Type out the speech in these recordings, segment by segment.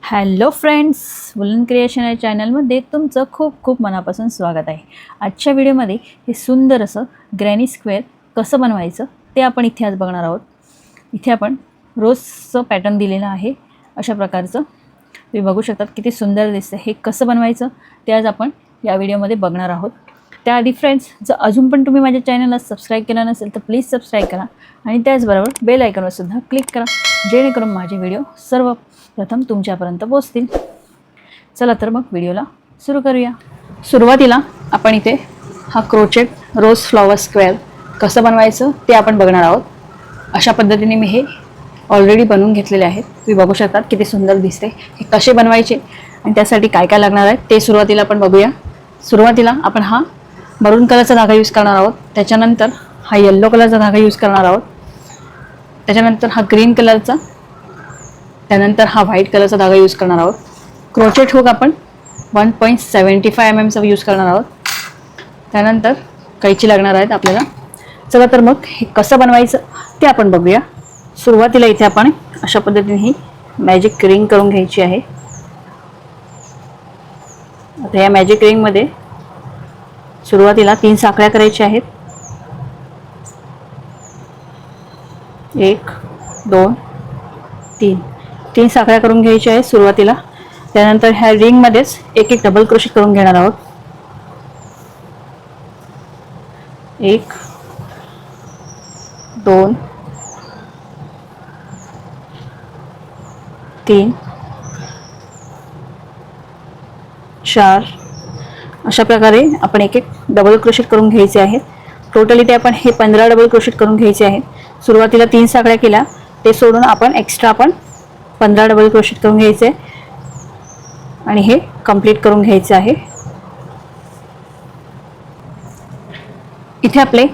Hello friends, woollen creation या चॅनलमध्ये तुमचं खूप खूप मनापासून स्वागत आहे. आजच्या व्हिडिओमध्ये हे सुंदर असं ग्रॅनी स्क्वेअर कसं बनवायचं ते आपण इथे आज बघणार आहोत. इथे आपण रोजचं पॅटर्न दिलेलं आहे. अशा प्रकारचं तुम्ही बघू शकतात किती सुंदर दिसतं. हे कसं बनवायचं ते आज आपण या व्हिडिओमध्ये बघणार आहोत. त्याआधी फ्रेंड्स, जर अजून पण तुम्ही माझ्या चॅनलला सबस्क्राईब केलं नसेल तर प्लीज सबस्क्राईब करा आणि त्याचबरोबर बेल आयकॉनवर सुद्धा क्लिक करा, जेणेकरून माझे व्हिडिओ सर्वप्रथम तुमच्यापर्यंत पोहोचतील. चला तर मग व्हिडिओला सुरू करूया. सुरुवातीला आपण इथे हा क्रोचेट रोज फ्लॉवर स्क्वेअर कसं बनवायचं ते आपण बघणार आहोत. अशा पद्धतीने मी हे ऑलरेडी बनवून घेतलेले आहेत. तुम्ही बघू शकता किती सुंदर दिसते. हे कसे बनवायचे आणि त्यासाठी काय काय लागणार आहे ते सुरुवातीला आपण बघूया. सुरुवातीला आपण हा मरून कलरचा धागा यूज करणार आहोत. त्याच्यानंतर हा येल्लो कलरचा धागा यूज करणार आहोत. त्याच्यानंतर हा ग्रीन कलरचा, त्यानंतर हा व्हाईट कलरचा धागा यूज करणार आहोत. क्रोचेट हुक आपण 1.75 mm चा यूज करणार आहोत. त्यानंतर कैची लागणार आहेत आपल्याला. चला तर मग हे कसं बनवायचं ते आपण बघूया. सुरुवातीला इथे आपण अशा पद्धतीने ही मॅजिक रिंग करून घ्यायची आहे. आता या मॅजिक रिंगमध्ये सुरुवातीला 3 साखळ्या करायच्या आहेत. 1 2 3 3 साखळ्या करून घ्यायच्या आहेत सुरुवातीला. त्यानंतर ह्या रिंगमध्येच एक डबल क्रोशेट करून घेणार आहोत. 1 2 3 4 अशा प्रकारे आपण एक डबल क्रोशेट करून घ्यायचे आहेत. टोटल इथे आपण हे 15 डबल क्रोशेट करून घ्यायचे आहेत. सुरुवातीला 3 साखळ्या केल्या, ते सोडून आपण एक्स्ट्रा 15 डबल क्रोशेट करून घ्यायचे आणि हे कंप्लीट करून घ्यायचे आहे. इथे आपले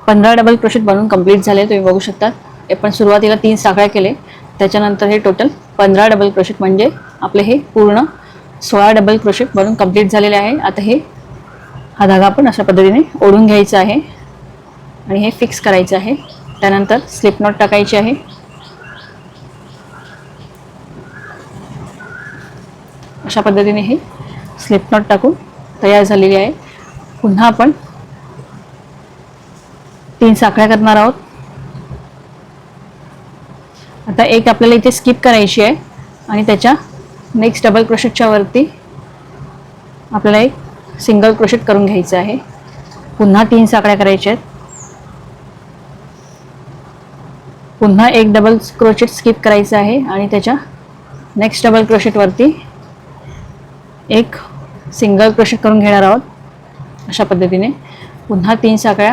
15 डबल क्रोशेट बनवून कंप्लीट झाले. तुम्ही बघू शकता आपण सुरुवातीला 3 साखळ्या केले, त्याच्यानंतर हे टोटल 15 डबल क्रोशेट म्हणजे आपले हे पूर्ण 16 डबल क्रोशेट बनवून कंप्लीट झालेले आहे. आता हा धागा आपण अशा पद्धतीने ओढून घ्यायचा आहे आणि हे फिक्स करायचं आहे. त्यानंतर स्लिप नॉट टाकायची आहे. अशा पद्धतीने हे स्लिप नॉट टाकून तयार झालेली आहे. पुन्हा आपण 3 साखळ्या करणार आहोत. आता एक आपल्याला इथे स्किप करायची आहे आणि त्याच्या नेक्स्ट डबल क्रोशेटच्या वरती आपल्याला एक सिंगल क्रोशेट करून घ्यायचं आहे. पुन्हा 3 साखळ्या करायच्या आहेत. पुन्हा एक डबल क्रोशेट स्किप करायचं आहे आणि त्याच्या नेक्स्ट डबल क्रोशेट वरती एक सिंगल क्रोशेट करून घेणार आहोत. अशा पद्धतीने पुन्हा 3 साखळ्या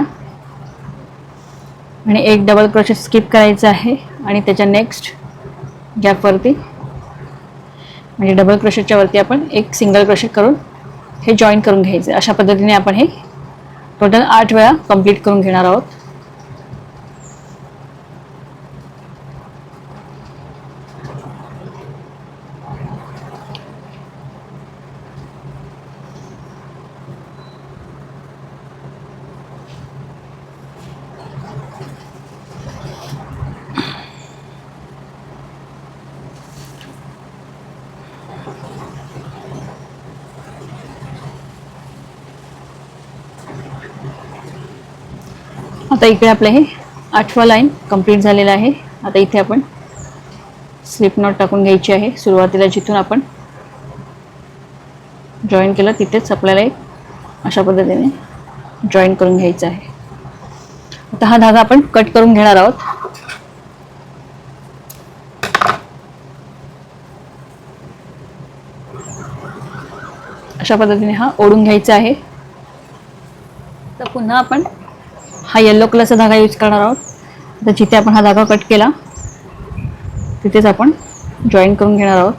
आणि एक डबल क्रोशेट स्किप करायचं आहे आणि त्याच्या नेक्स्ट गॅपवरती म्हणजे डबल क्रोशेटच्या वरती आपण एक सिंगल क्रोशेट करून हे जॉईन करून घ्यायचं. अशा पद्धतीने आपण हे टोटल 8 वेळा कंप्लीट करून घेणार आहोत. आता इकडे आपलं हे 8वा लाईन कंप्लीट झालेला आहे. आता इथे आपण स्लिप नॉट टाकून घ्यायची आहे. सुरुवातीला जिथून आपण जॉईन केलं तिथेच आपल्याला एक अशा पद्धतीने जॉईन करून घ्यायचं आहे. आता हा धागा आपण कट करून घेणार आहोत. अशा पद्धतीने हा ओढून घ्यायचा आहे. तर पुन्हा आपण हा येल्लो कलरचा धागा यूज करणार आहोत. तर जिथे आपण हा धागा कट केला तिथेच आपण जॉईन करून घेणार आहोत.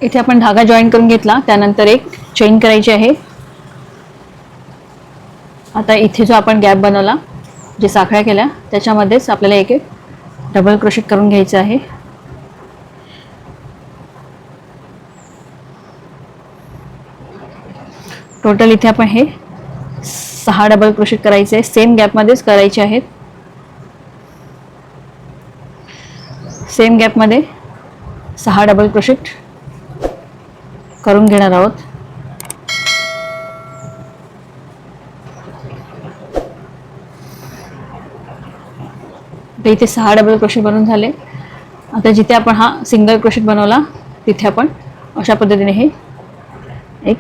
इथे आपण धागा जॉईन करून घेतला, त्यानंतर एक चेन करायची आहे. आता इथे जो आपण गॅप बनवला, जे साखळ्या केल्या त्याच्यामध्येच आपल्याला एक डबल क्रोशेट करून घ्यायचं आहे. टोटल इथे आपण हे 6 डबल क्रोशेट करायचे आहे. सेम गॅपमध्येच करायचे आहेत. सेम गॅपमध्ये 6 डबल क्रोशेट करून घेणार आहोत. इथे 6 डबल क्रोशेट बनवून झाले. आता जिथे आपण हा सिंगल क्रोशेट बनवला तिथे आपण अशा पद्धतीने हे एक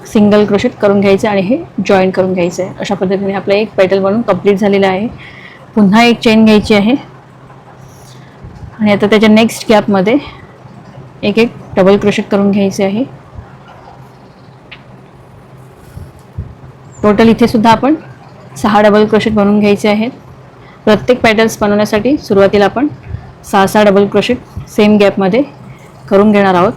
सिंगल क्रोशेट करून घ्यायचं आणि हे जॉईन करून घ्यायचं आहे. अशा पद्धतीने आपलं एक पेटल बनवून कंप्लीट झालेलं आहे. पुन्हा एक चेन घ्यायची आहे आणि आता त्याच्या नेक्स्ट गॅपमध्ये एक एक डबल क्रोशेट करून घ्यायचे आहे. टोटल इथे सुद्धा आपण 6 डबल क्रोशेट बनवून घ्यायचे आहेत. प्रत्येक पॅटर्न्स बनवण्यासाठी सुरुवातीला आपण 6 डबल क्रोशेट सेम गॅपमध्ये करून घेणार आहोत.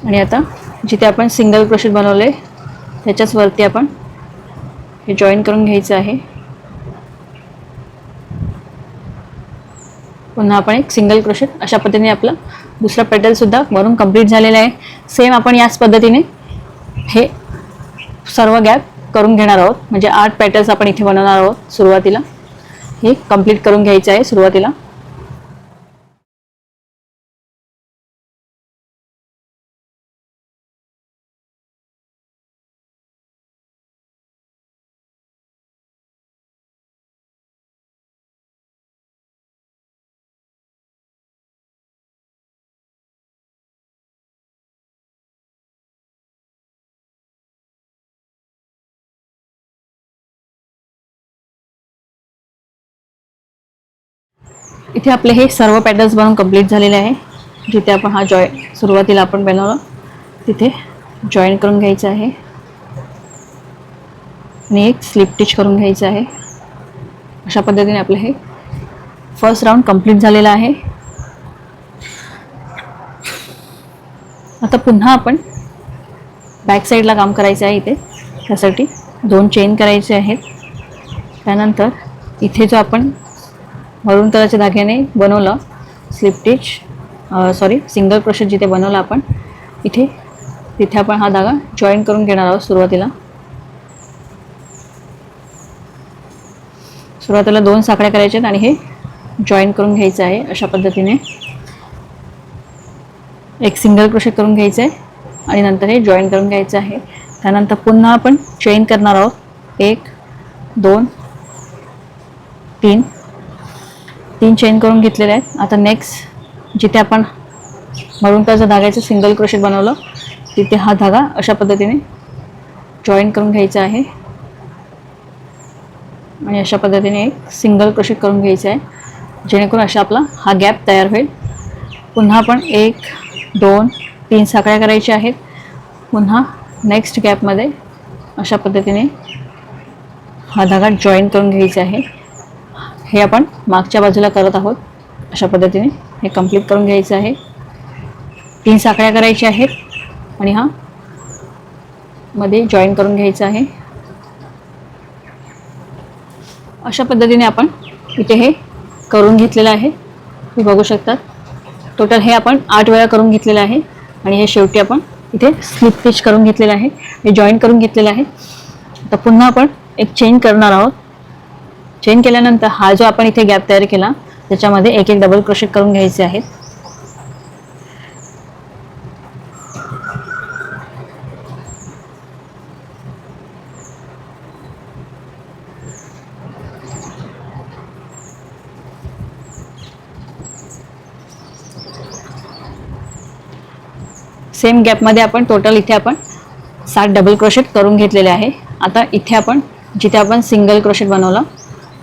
आणि आता जिथे आपण सिंगल क्रोशेट बनवले त्याच्याच वरती आपण हे जॉईन करून घ्यायचं आहे. पुन्हा आपण एक सिंगल क्रोशेट अशा पद्धतीने आपला दुसरा पेटल सुद्धा बनवून कंप्लीट झालेला आहे. सेम आपण याच पद्धतीने हे सर्व गॅप करून घेणार आहोत. म्हणजे 8 पेटल्स आपण इथे बनवणार आहोत. सुरुवातीला हे कंप्लीट करून घ्यायचं आहे. सुरुवातीला इथे आपले हे सर्व पॅटर्न्स बनवून कंप्लीट झालेले आहे. जिथे आपण हा सुरुवातीला आपण बनवलं तिथे जॉईन करून घ्यायचं आहे आणि एक स्लिप स्टिच करून घ्यायचं आहे. अशा पद्धतीने आपलं हे फर्स्ट राऊंड कंप्लीट झालेला आहे. आता पुन्हा आपण बॅक साईडला काम करायचं आहे. इथे त्यासाठी 2 चेन करायचे आहेत. त्यानंतर इथे जो आपण मरून कलरच्या धाग्याने बनवलं स्लिप स्टिच सिंगल क्रोशेट जिथे बनवलं आपण तिथे आपण हा धागा जॉईन करून घेणार आहोत. सुरुवातीला 2 साखळ्या करायच्या आहेत आणि हे जॉईन करून घ्यायचं आहे. अशा पद्धतीने एक सिंगल क्रोशेट करून घ्यायचं आहे आणि नंतर हे जॉईन करून घ्यायचं आहे. त्यानंतर पुन्हा आपण चेन करणार आहोत. 1 2 3 चेन करून घेतलेले आहेत. आता नेक्स्ट जिथे आपण मरून कलरच्या धाग्याचं सिंगल क्रोशेट बनवलं तिथे हा धागा अशा पद्धतीने जॉईन करून घ्यायचा आहे आणि अशा पद्धतीने एक सिंगल क्रोशेट करून घ्यायचा आहे. जेणेकरून अशा आपला हा गॅप तयार होईल. पुन्हा आपण 1 2 3 साखळ्या करायच्या आहेत. पुन्हा नेक्स्ट गॅपमध्ये अशा पद्धतीने हा धागा जॉईन करून घ्यायचा आहे. हे आपण मागच्या बाजूला करत आहोत. अशा पद्धतीने हे कंप्लीट करून घ्यायचं आहे. 3 साखळ्या करायच्या आहेत आणि हा मध्ये जॉईन करून घ्यायचा आहे. अशा पद्धतीने आपण इथे हे करून घेतलेलं आहे. तुम्ही बघू शकता टोटल हे आपण 8 वेळा करून घेतलेलं आहे आणि हे शेवटी आपण इथे स्लिप स्टिच करून घेतलेलं आहे. हे जॉईन करून घेतलेलं आहे. आता पुन्हा आपण एक चेन करणार आहोत. चेन केल्यानंतर हा जो आपण इथे गॅप तयार केला त्याच्यामध्ये एक एक डबल क्रोशेट करून घ्यायचे आहेत. सेम गॅपमध्ये आपण टोटल इथे आपण 7 डबल क्रोशेट करून घेतलेले आहे. आता इथे आपण जिथे आपण सिंगल क्रोशेट बनवलं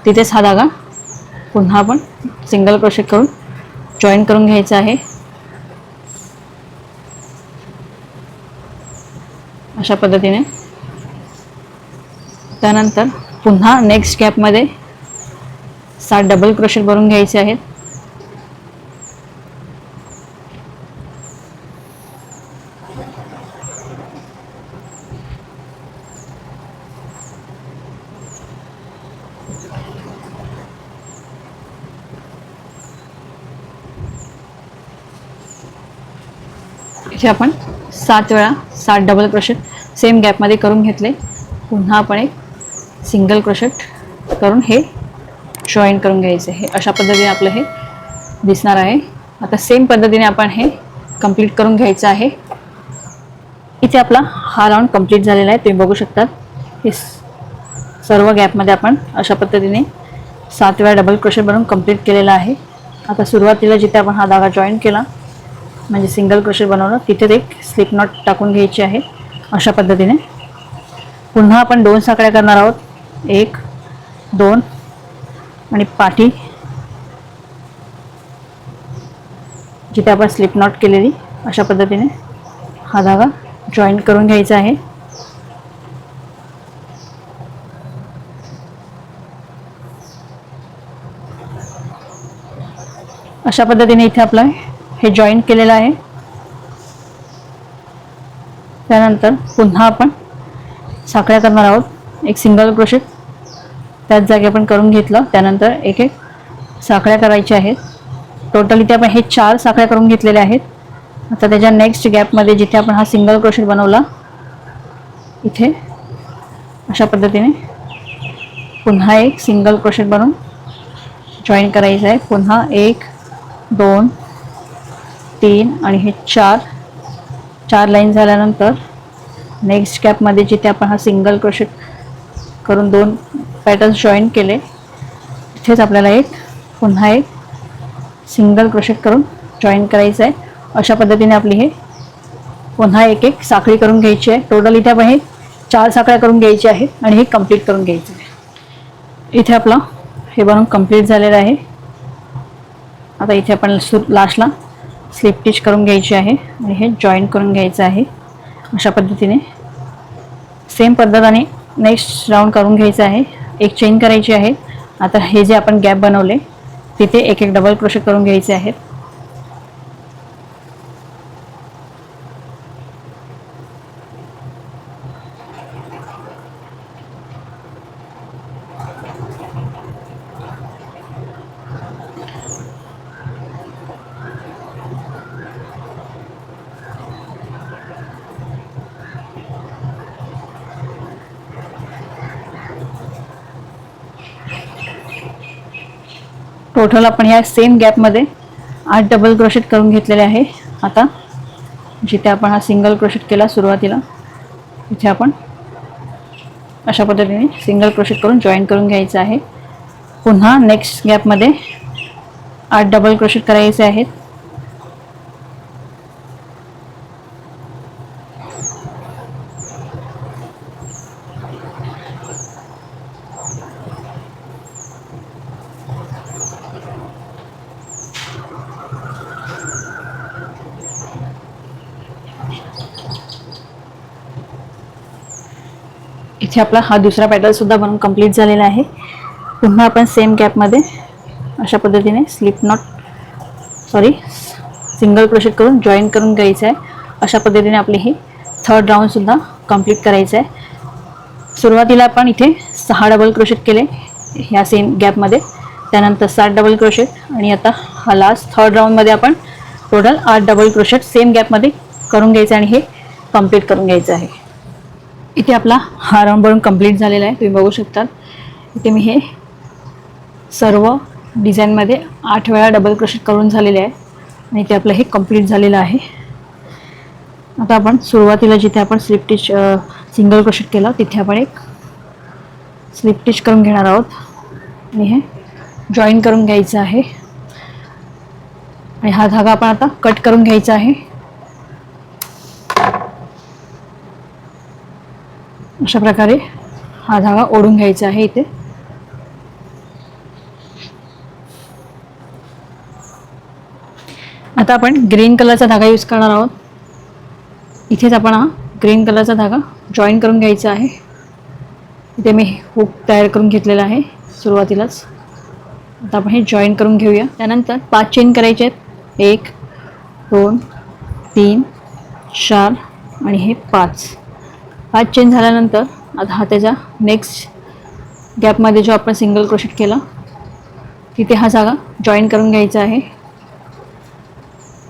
तिथेच हा धागा पुन्हा आपण सिंगल क्रोशेट करून जॉईन करून घ्यायचा आहे. अशा पद्धतीने त्यानंतर पुन्हा नेक्स्ट गॅपमध्ये 7 डबल क्रोशेट भरून घ्यायचे आहेत. इथे आपण 7 वेळा 7 डबल क्रोशेट सेम गॅपमध्ये करून घेतले. पुन्हा आपण एक सिंगल क्रोशेट करून हे जॉईन करून घ्यायचं आहे. अशा पद्धतीने आपलं हे दिसणार आहे. आता सेम पद्धतीने आपण हे कंप्लीट करून घ्यायचं आहे. इथे आपला हा राऊंड कंप्लीट झालेला आहे. तुम्ही बघू शकता हे सर्व गॅपमध्ये आपण अशा पद्धतीने 7 वेळा डबल क्रोशेट बनवून कंप्लीट केलेला आहे. आता सुरुवातीला जिथे आपण हा धागा जॉईन केला म्हणजे सिंगल क्रोशेट बनवलं तिथे एक स्लिप नॉट टाकून घ्यायची आहे. अशा पद्धतीने पुन्हा आपण 2 साखळ्या करणार आहोत. 1 2 आणि पाठी जिथे आपण स्लिप नॉट केलेली अशा पद्धतीने हा धागा जॉईन करून घ्यायचा आहे. अशा पद्धतीने इथे आपलं हे जॉईन केलेलं आहे. त्यानंतर पुन्हा आपण साखळ्या करणार आहोत. एक सिंगल क्रोशेट त्याच जागी आपण करून घेतलं. त्यानंतर एक एक साखळ्या करायच्या आहेत. टोटल इथे आपण हे 4 साखळ्या करून घेतलेल्या आहेत. आता त्याच्या नेक्स्ट गॅपमध्ये जिथे आपण हा सिंगल क्रोशेट बनवला इथे अशा पद्धतीने पुन्हा एक सिंगल क्रोशेट बनवून जॉईन करायचं आहे. पुन्हा 1 2 3 आणि हे 4 लाईन झाल्यानंतर नेक्स्ट गॅपमध्ये जिथे आपण हा सिंगल क्रोशेट करून 2 पॅटर्न्स जॉईन केले तिथेच आपल्याला पुन्हा एक सिंगल क्रोशेट करून जॉईन करायचं आहे. अशा पद्धतीने आपली हे पुन्हा एक एक साखळी करून घ्यायची आहे. टोटल इथे आपण हे 4 साखळ्या करून घ्यायची आहेत आणि हे कंप्लीट करून घ्यायचं आहे. इथे आपलं हे बनवून कंप्लीट झालेलं आहे. आता इथे आपण लास्टला स्लिप स्टिच करून घ्यायची आहे आणि हे जॉईन करून घ्यायचं आहे. अशा पद्धतीने सेम पद्धतीने नेक्स्ट राऊंड करून घ्यायचं आहे. एक चेन करायची आहे. आता हे जे आपण गॅप बनवले तिथे एक एक डबल क्रोशेट करून घ्यायचे आहेत. टोटल आपण या सेम गॅपमध्ये 8 डबल क्रोशेट करून घेतलेले आहे. आता जिथे आपण हा सिंगल क्रोशेट केला सुरुवातीला इथे आपण अशा पद्धतीने सिंगल क्रोशेट करून जॉईन करून घ्यायचं आहे. पुन्हा नेक्स्ट गॅपमध्ये 8 डबल क्रोशेट करायचे आहेत. इथे आपला हा दुसरा पॅटर्न सुद्धा बनवून कंप्लीट झालेला आहे. पुन्हा आपण सेम गॅपमध्ये अशा पद्धतीने सिंगल क्रोशेट करून जॉईन करून घ्यायचं आहे. अशा पद्धतीने आपली ही 3rd राऊंड सुद्धा कंप्लीट करायचं आहे. सुरुवातीला आपण इथे 6 डबल क्रोशेट केले ह्या सेम गॅपमध्ये. त्यानंतर 7 डबल क्रोशेट आणि आता हा लास्ट 3rd राऊंडमध्ये आपण टोटल 8 डबल क्रोशेट सेम गॅपमध्ये करून घ्यायचं आणि हे कंप्लीट करून घ्यायचं आहे. इथे आपला हा राऊंड बनवून कंप्लीट झालेला आहे. तुम्ही बघू शकता इथे मी हे सर्व डिझाईनमध्ये 8 वेळा डबल क्रोशेट करून झालेले आहे आणि ते आपलं हे कंप्लीट झालेलं आहे. आता आपण सुरुवातीला जिथे आपण स्लिप स्टिच सिंगल क्रोशेट केला तिथे आपण एक स्लिप स्टिच करून घेणार आहोत आणि हे जॉईन करून घ्यायचं आहे आणि हा धागा आपण आता कट करून घ्यायचा आहे. अशा प्रकारे हा धागा ओढून घ्यायचा आहे. इथे आता आपण ग्रीन कलरचा धागा यूज करणार आहोत. इथेच आपण हा ग्रीन कलरचा धागा जॉईन करून घ्यायचा आहे. इथे मी हुक तयार करून घेतलेला आहे सुरुवातीलाच. आता आपण हे जॉईन करून घेऊया. त्यानंतर 5 चेन करायचे आहेत. 1 2 3 4 आणि हे 5 चेन झाल्यानंतर आता हा त्याच्या नेक्स्ट गॅपमध्ये जो आपण सिंगल क्रोशेट केला तिथे हा धागा जॉईन करून घ्यायचा आहे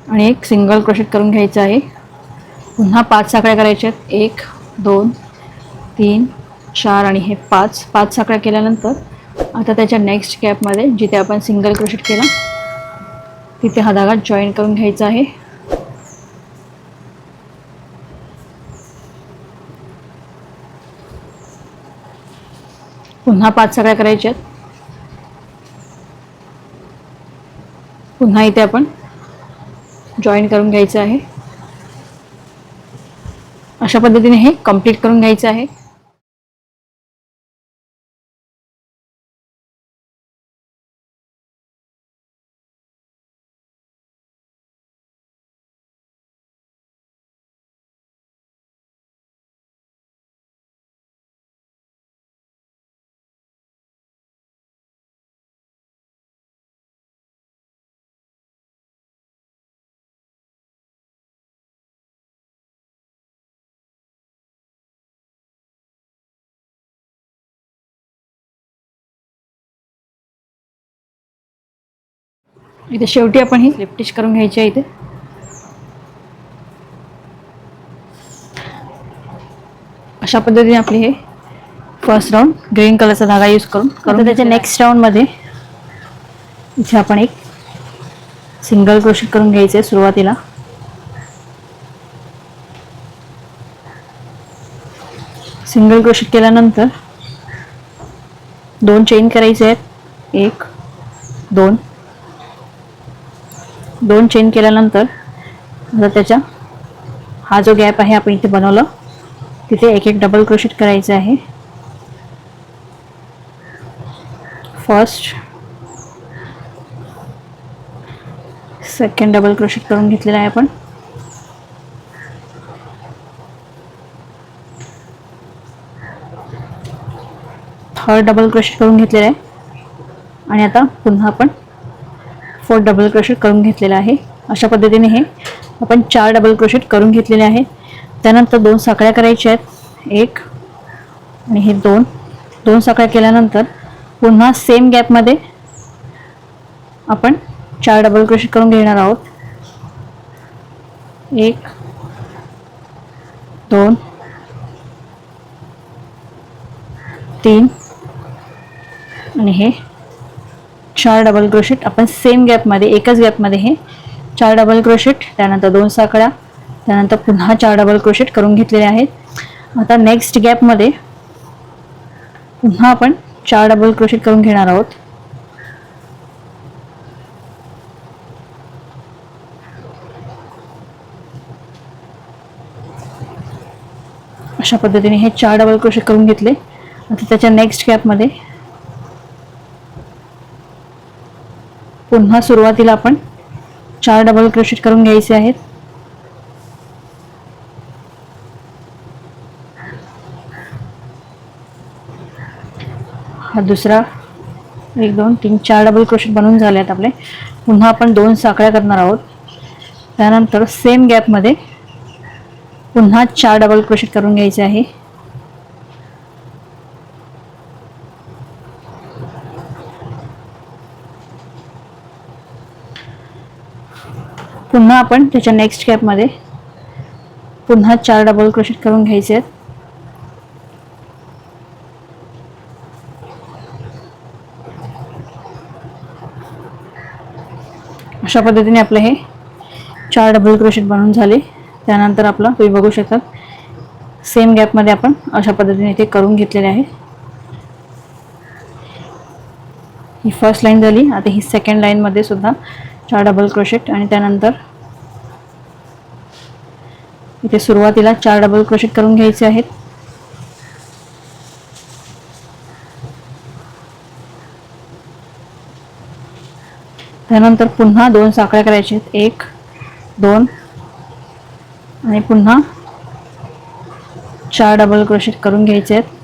आणि एक सिंगल क्रोशेट करून घ्यायचा आहे. पुन्हा 5 साखळ्या करायच्या आहेत. 1 2 3 4 आणि हे 5 साखळ्या केल्यानंतर आता त्याच्या नेक्स्ट गॅपमध्ये जिथे आपण सिंगल क्रोशेट केला तिथे हा धागा जॉईन करून घ्यायचा आहे. पुन्हा 5 साखळ्या करायच्या आहेत. पुन्हा इथे आपण जॉईन करून घ्यायचं आहे. अशा पद्धतीने हे कंप्लीट करून घ्यायचं आहे. इथे शेवटी आपण ही स्लिप स्टिच करून घ्यायची आहे. इथे अशा पद्धतीने आपले हे फर्स्ट राऊंड ग्रीन कलरचा धागा यूज करून त्याच्या नेक्स्ट राऊंडमध्ये इथे आपण एक सिंगल क्रोशेट करून घ्यायचं आहे. सुरुवातीला सिंगल क्रोशेट केल्यानंतर 2 चेन करायचे आहेत. 1 2 2 चेन केल्यानंतर आता त्याच्या हा जो गॅप आहे आपण इथे बनवलं तिथे एक डबल क्रोशेट करायचं आहे. फर्स्ट सेकंड डबल क्रोशेट करून घेतलेला आहे आपण. थर्ड डबल क्रोशेट करून घेतलेला आहे आणि आता पुन्हा आपण 4 डबल क्रोशेट करून घेतलेला आहे. अशा पद्धतीने हे आपण 4 डबल क्रोशेट करून घेतलेले आहे. त्यानंतर 2 साखळ्या करायच्या आहेत. 1 आणि हे 2 साखळ्या केल्यानंतर पुन्हा सेम गॅपमध्ये आपण 4 डबल क्रोशेट करून घेणार आहोत. 1 2 3 आणि हे 4 डबल क्रोशेट आपण सेम गॅपमध्ये एकच गॅपमध्ये हे 4 डबल क्रोशेट त्यानंतर 2 साखळ्या त्यानंतर पुन्हा 4 डबल क्रोशेट करून घेतलेले आहेत. आता नेक्स्ट गॅपमध्ये पुन्हा आपण 4 डबल क्रोशेट करून घेणार आहोत. अशा पद्धतीने हे 4 डबल क्रोशेट करून घेतले. आता त्याच्या नेक्स्ट गॅपमध्ये पुन्हा सुरुवातीला आपण 4 डबल क्रोशेट करून घ्यायचे आहेत. हा दुसरा 1 2 3 4 डबल क्रोशेट बनवून झाले आहेत आपले. पुन्हा आपण 2 साखळ्या करणार आहोत. त्यानंतर सेम गॅपमध्ये पुन्हा 4 डबल क्रोशेट करून घ्यायचे आहे. पुन्हा आपण त्याच्या नेक्स्ट गॅपमध्ये पुन्हा 4 डबल क्रोशेट करून घ्यायचे आहेत. अशा पद्धतीने आपले हे 4 डबल क्रोशेट बनवून झाले. त्यानंतर आपलं तुम्ही बघू शकता सेम गॅपमध्ये आपण अशा पद्धतीने ते करून घेतलेले आहे. ही फर्स्ट लाईन झाली. आता ही सेकंड लाईन मध्ये सुद्धा 4 डबल क्रोशेट आणि त्यानंतर इथे सुरुवातीला 4 डबल क्रोशेट करून घ्यायचे आहेत. त्यानंतर पुन्हा 2 साखळ्या करायच्या आहेत. 1 2 आणि पुन्हा 4 डबल क्रोशेट करून घ्यायचे आहेत.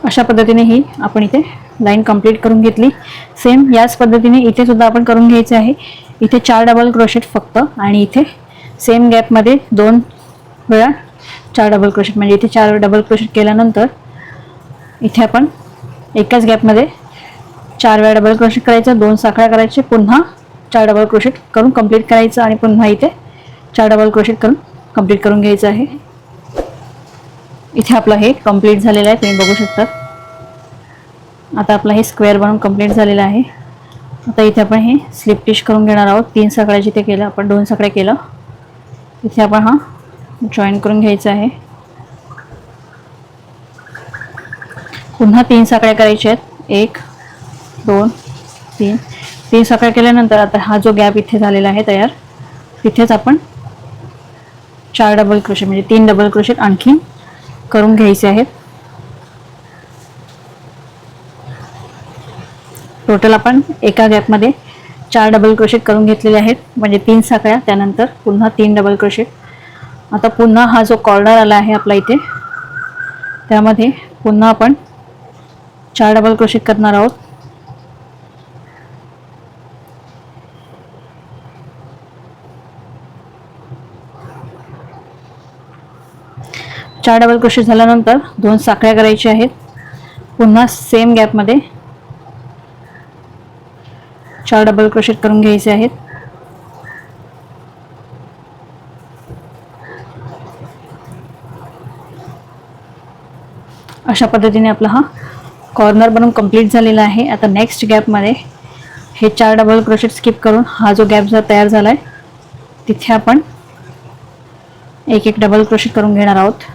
अशा पद्धतीने ही आपण इथे लाईन कंप्लीट करून घेतली. सेम याच पद्धतीने इथे सुद्धा आपण करून घ्यायचे आहे. इथे 4 डबल क्रोशेट फक्त आणि इथे सेम गॅपमध्ये 2 वेळा 4 डबल क्रोशेट म्हणजे इथे 4 डबल क्रोशेट केल्यानंतर इथे आपण एकाच गॅपमध्ये 4 वेळा डबल क्रोशेट करायचं. 2 साखळ्या करायचे. पुन्हा 4 डबल क्रोशेट करून कंप्लीट करायचं आणि पुन्हा इथे 4 डबल क्रोशेट करून कंप्लीट करून घ्यायचं आहे. इथे आपलं हे कंप्लीट झालेलं आहे, तुम्ही बघू शकता. आता आपलं हे स्क्वेअर बनवून कंप्लीट झालेलं आहे. आता इथे आपण हे स्लिप स्टिच करून घेणार आहोत. 3 साकळ्या जिथे केलं आपण 2 साकळ्या केलं, इथे आपण हा जॉईन करून घ्यायचा आहे. पुन्हा 3 साकळ्या करायच्या आहेत. 1 2 3. 3 साकळ्या केल्यानंतर आता हा जो गॅप इथे झालेला आहे तयार, तिथेच आपण 4 डबल क्रोशेट म्हणजे 3 डबल क्रोशेट आणखी करून घ्यायचे आहेत. टोटल आपण एका गॅपमध्ये 4 डबल क्रोशेट करून घेतलेले आहेत, म्हणजे 3 साकळ्या, त्यानंतर पुन्हा 3 डबल क्रोशेट. आता पुन्हा हा जो कॉर्नर आला आहे आपला इथे, त्यामध्ये पुन्हा आपण 4 डबल क्रोशेट करणार आहोत. चार डबल क्रोशेट झाल्यानंतर 2 साखळ्या करायच्या आहेत. पुन्हा सेम गॅपमध्ये 4 डबल क्रोशेट करून घ्यायचे आहेत. अशा पद्धतीने आपला हा कॉर्नर बनवून कंप्लीट झालेला आहे. आता नेक्स्ट गॅपमध्ये हे 4 डबल क्रोशेट स्किप करून हा जो गॅप जर तयार झाला आहे, तिथे आपण एक एक डबल क्रोशेट करून घेणार आहोत.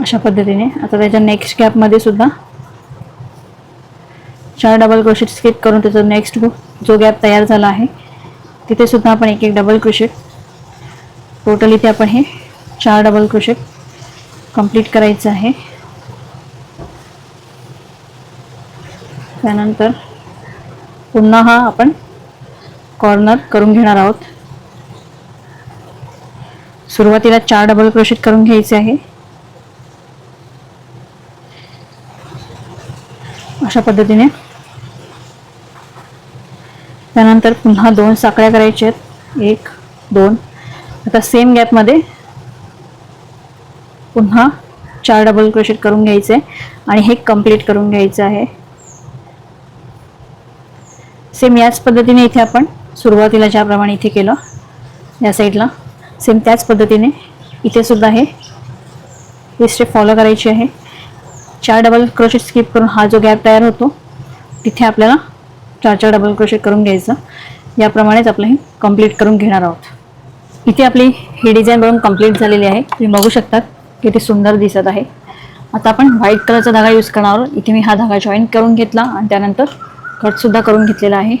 अशा पद्धतीने आता त्याच्या नेक्स्ट गॅपमध्ये सुद्धा 4 डबल क्रोशेट स्किप करून त्याचा नेक्स्ट जो गॅप तयार झाला आहे, तिथे सुद्धा आपण एक एक डबल क्रोशेट, टोटल इथे आपण हे 4 डबल क्रोशेट कंप्लीट करायचं आहे. त्यानंतर पुन्हा हा आपण कॉर्नर करून घेणार आहोत. सुरुवातीला 4 डबल क्रोशेट करून घ्यायचे आहे. अशा पद्धतीने त्यानंतर पुन्हा 2 साखळ्या करायच्या आहेत. 1 2. आता सेम गॅपमध्ये पुन्हा 4 डबल क्रोशेट करून घ्यायचे आणि हे कंप्लीट करून घ्यायचं आहे. सेम याच पद्धतीने इथे आपण सुरुवातीला ज्याप्रमाणे इथे केलं या साईडला, सेम त्याच पद्धतीने इथे सुद्धा हे स्टेप फॉलो करायची आहे. 4 डबल क्रोशेट स्किप करून हा जो गॅप तयार होतो, तिथे आपल्याला 4 डबल क्रोशेट करून घ्यायचं. याप्रमाणेच आपलं हे कंप्लीट करून घेणार आहोत. इथे आपली ही डिझाईन बनवून कंप्लीट झालेली आहे. तुम्ही बघू शकता किती सुंदर दिसत आहे. आता आपण व्हाईट कलरचा धागा यूज करणार आहोत. इथे मी हा धागा जॉईन करून घेतला आणि त्यानंतर कट सुद्धा करून घेतलेला आहे.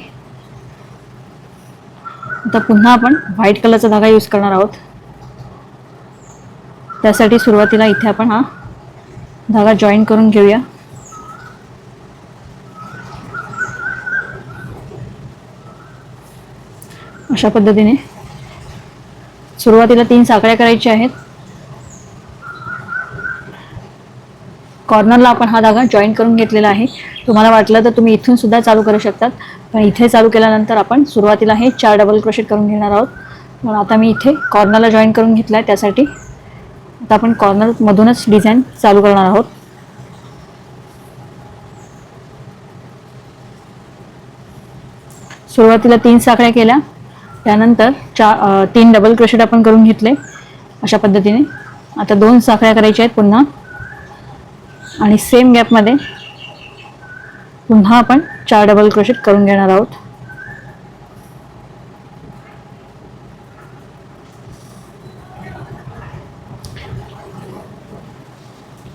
आता पुन्हा आपण व्हाईट कलरचा धागा यूज करणार आहोत. त्यासाठी सुरुवातीला इथे आपण हा धागा जॉईन करून घेऊया. अशा पद्धतीने सुरुवातीला 3 साखळ्या करायच्या आहेत. कॉर्नरला आपण हा धागा जॉईन करून घेतलेला आहे. तुम्हाला वाटलं तर तुम्ही इथून सुद्धा चालू करू शकतात, पण इथे चालू केल्यानंतर आपण सुरुवातीला हे 4 डबल क्रोशेट करून घेणार आहोत. पण आता मी इथे कॉर्नरला जॉईन करून घेतला आहे, त्यासाठी आता आपण कॉर्नर मधूनच डिझाईन चालू करणार आहोत. सुरुवातीला 3 साखळ्या केल्या, त्यानंतर 3 डबल क्रोशेट आपण करून घेतले. अशा पद्धतीने आता 2 साखळ्या करायच्या आहेत पुन्हा, आणि सेम गॅपमध्ये पुन्हा आपण 4 डबल क्रोशेट करून घेणार आहोत.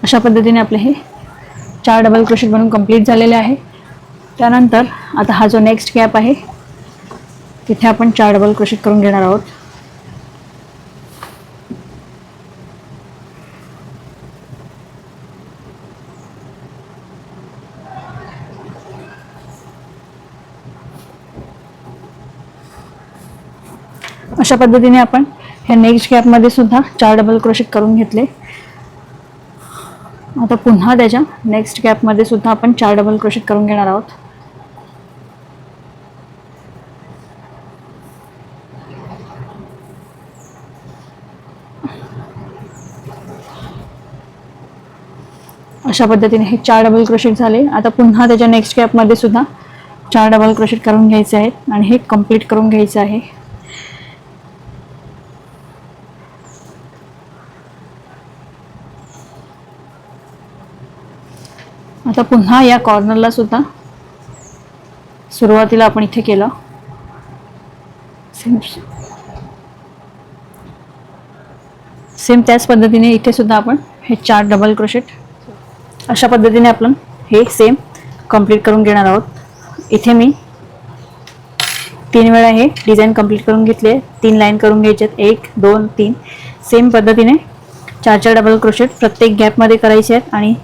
अशा पद्धतीने आपले हे 4 डबल क्रोशेट बनवून कंप्लीट झालेले आहे. त्यानंतर आता हा जो नेक्स्ट गॅप आहे, तिथे आपण 4 डबल क्रोशेट करून घेणार आहोत. अशा पद्धतीने आपण ह्या नेक्स्ट गॅपमध्ये सुद्धा 4 डबल क्रोशेट करून घेतले. आता पुन्हा त्याच्या नेक्स्ट गॅपमध्ये सुद्धा आपण 4 डबल क्रोशेट करून घेणार आहोत. अशा पद्धतीने हे 4 डबल क्रोशेट झाले. आता पुन्हा त्याच्या नेक्स्ट गॅपमध्ये सुद्धा 4 डबल क्रोशेट करून घ्यायचे आहेत आणि हे कंप्लीट करून घ्यायचं आहे. आता पुन्हा या कॉर्नरला सुद्धा सुरुवातीला आपण इथे केलं सेम त्याच पद्धतीने इथे सुद्धा आपण हे 4 डबल क्रोशेट अशा पद्धतीने आपण हे सेम कंप्लीट करून घेणार आहोत. इथे मी 3 वेळा हे डिझाईन कंप्लीट करून घेतले. 3 लाईन करून घ्यायच्यात, 1 2 3. सेम पद्धतीने 4 डबल क्रोशेट प्रत्येक गॅपमध्ये करायचे आहेत आणि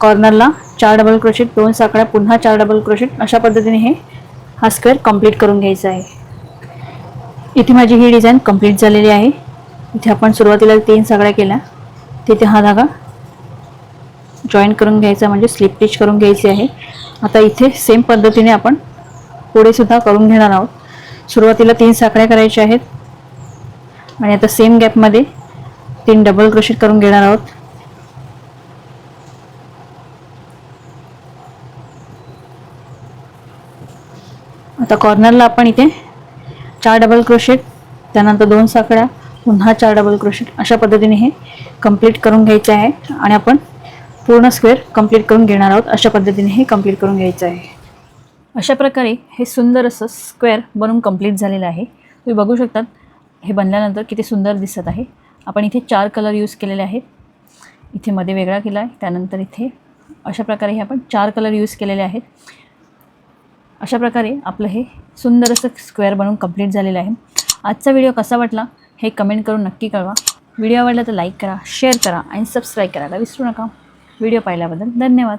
कॉर्नरला 4 डबल क्रोशेट, 2 साकळ्या, पुन्हा 4 डबल क्रोशेट अशा पद्धतीने हा स्क्वेअर कंप्लीट करून घ्यायचा आहे. इथे माझी ही डिझाईन कंप्लीट झालेली आहे. इथे आपण सुरुवातीला 3 साकळ्या केल्या, तिथे हा धागा जॉईन करून घ्यायचा म्हणजे स्लिप स्टिच करून घ्यायची आहे. आता इथे सेम पद्धतीने आपण पुढे सुद्धा करून घेणार आहोत. सुरुवातीला 3 साकळ्या करायच्या आहेत आणि आता सेम गॅपमध्ये 3 डबल क्रोशेट करून घेणार आहोत. आता कॉर्नरला आपण इथे 4 डबल क्रोशेट, त्यानंतर 2 साकळ्या, पुन्हा 4 डबल क्रोशेट अशा पद्धतीने हे कंप्लीट करून घ्यायचे आहे आणि आपण पूर्ण स्क्वेअर कंप्लीट करून घेणार आहोत. अशा पद्धतीने हे कंप्लीट करून घ्यायचं आहे. अशा प्रकारे हे सुंदर असं स्क्वेअर बनवून कंप्लीट झालेलं आहे. तुम्ही बघू शकतात हे बनल्यानंतर किती सुंदर दिसत आहे. आपण इथे 4 कलर यूज केलेले आहेत. इथे मध्ये वेगळा केला आहे, त्यानंतर इथे अशा प्रकारे हे आपण 4 कलर यूज केलेले आहेत. अशा प्रकारे आपलं हे सुंदर असं स्क्वेअर बनवून कंप्लीट झालेलं आहे. आजचा व्हिडिओ कसा वाटला हे कमेंट करून नक्की कळवा. व्हिडिओ आवडला तर लाईक करा, शेअर करा आणि सबस्क्राईब करायला विसरू नका. व्हिडिओ पाहिल्याबद्दल धन्यवाद.